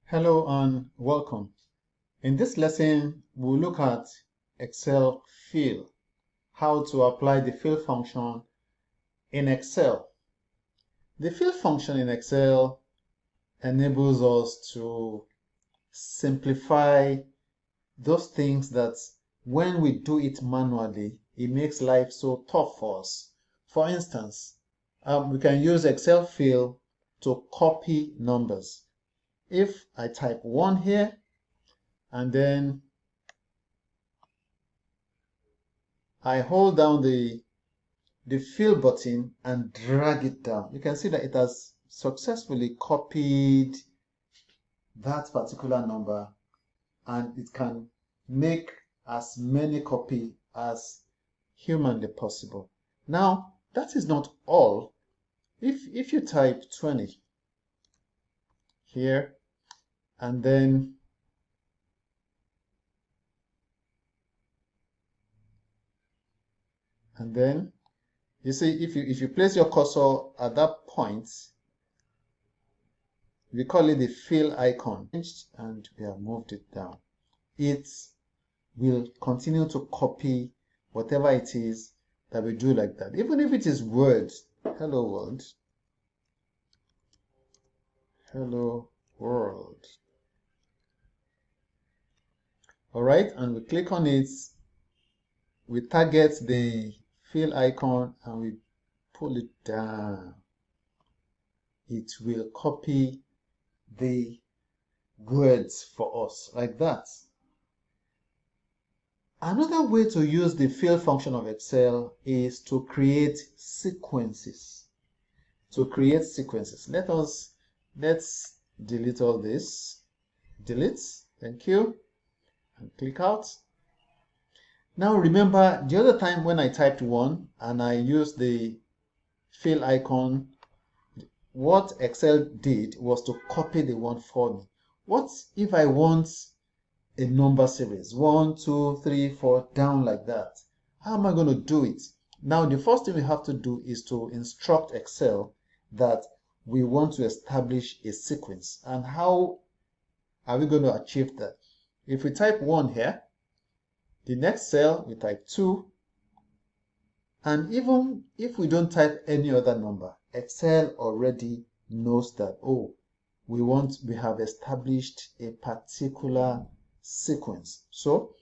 Hello and welcome. In this lesson, we'll look at Excel fill, how to apply the fill function in Excel. The fill function in Excel enables us to simplify those things that when we do it manually, it makes life so tough for us. For instance, we can use Excel fill to copy numbers. If I type 1 here and then I hold down the fill button and drag it down, you can see that it has successfully copied that particular number, and it can make as many copies as humanly possible. Now, that is not all. If you type 20 here and then you see, if you place your cursor at that point, we call it the fill icon, and we have moved it down. It will continue to copy whatever it is that we do like that. Even if it is words, hello world, hello world. All right, and we click on it, we target the fill icon and we pull it down. It will copy the words for us like that. Another way to use the fill function of Excel is to create sequences. Let's delete all this. Delete, thank you, and click out. Now remember the other time when I typed 1 and I used the fill icon, what Excel did was to copy the 1 for me. What if I want a number series, 1, 2, 3, 4, down like that? How am I going to do it? Now the first thing we have to do is to instruct Excel that we want to establish a sequence. And how are we going to achieve that? If we type 1 here, the next cell we type 2, and even if we don't type any other number, Excel already knows that, oh, we have established a particular sequence. So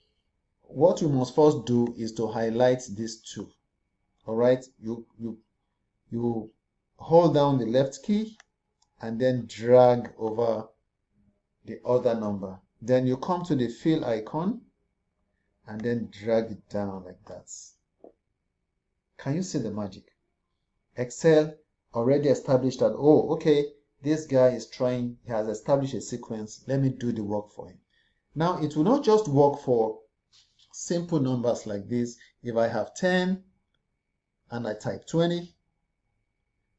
what we must first do is to highlight these 2. All right, you hold down the left key and then drag over the other number. Then you come to the fill icon and then drag it down like that. Can you see the magic? Excel already established that, oh, okay, this guy he has established a sequence. Let me do the work for him. Now, it will not just work for simple numbers like this. If I have 10 and I type 20,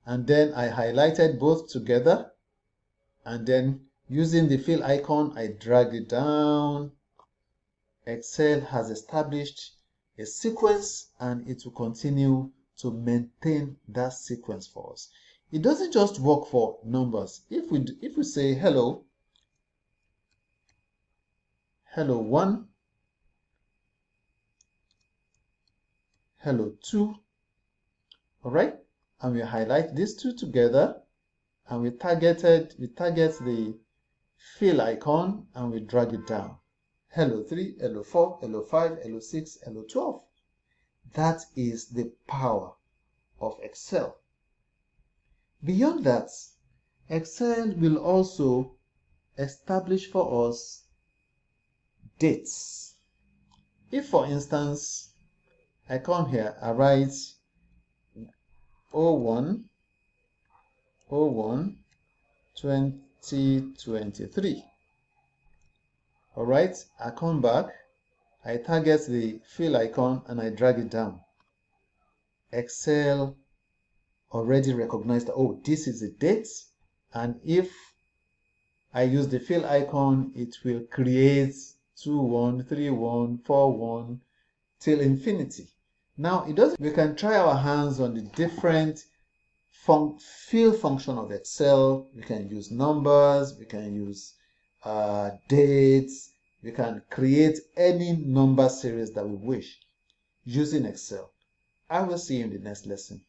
and then I highlighted both together, and then using the fill icon, I drag it down. Excel has established a sequence and it will continue to maintain that sequence for us. It doesn't just work for numbers. If we say hello 1, hello 2, all right, and we highlight these 2 together and we target the fill icon and we drag it down. Hello 3, hello 4, hello 5, hello 6, hello 12. That is the power of Excel. Beyond that, Excel will also establish for us dates. If, for instance, I come here, I write 01 2023. All right, I come back, I target the fill icon and I drag it down. Excel already recognized that, oh, this is the date, and if I use the fill icon, it will create 21, 31, 41 till infinity. Now we can try our hands on the different fill function of Excel. We can use numbers, we can use dates. We can create any number series that we wish using Excel. I will see you in the next lesson.